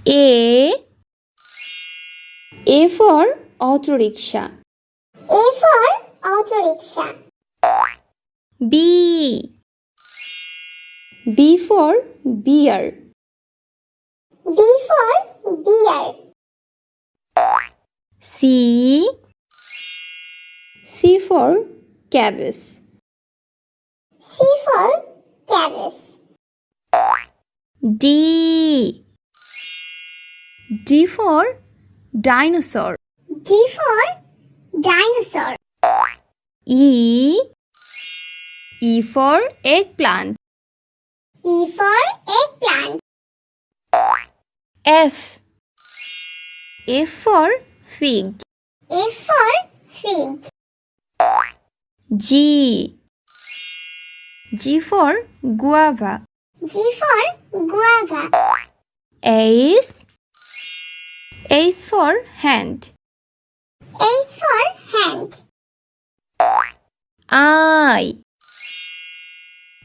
A for auto rickshaw. A for auto rickshaw. B for beer. B for beer. C for cabbage. C for cabbage. D for dinosaur. D for dinosaur. E for eggplant. E for eggplant. F for fig. F for fig. G for guava. G for guava. H for hand. H for hand.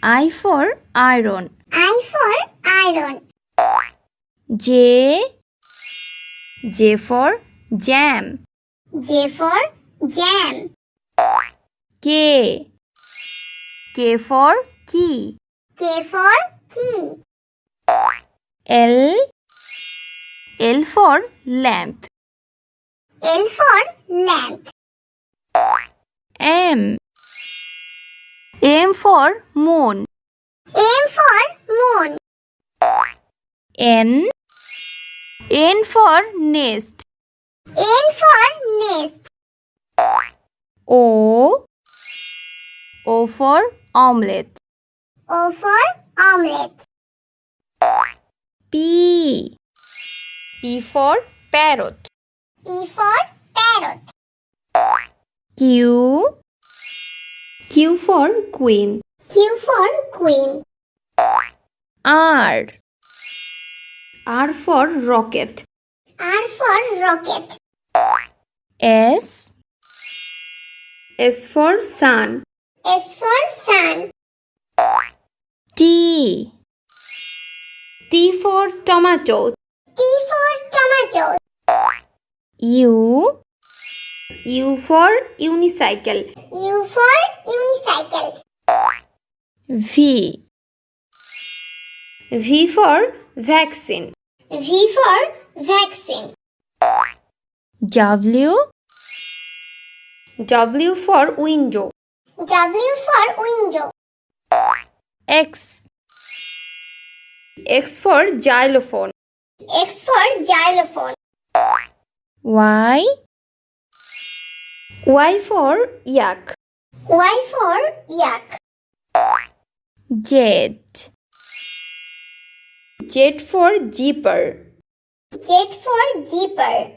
I for iron. I for iron. J for jam. J for jam. K for key. K for key. L for lamp. L for lamp. M for moon. M for moon. N for nest. N for nest. O for omelette. O for omelette. P for parrot. P for parrot. Q for queen. Q for queen. R for rocket. R for rocket. S for sun. S for sun. T for tomato. T for tomato. U for unicycle. U for unicycle. V for vaccine. V for vaccine. W for window. W for window. X for xylophone. X for xylophone. Y for yak. Y for yak. Z for zipper. Z for zipper.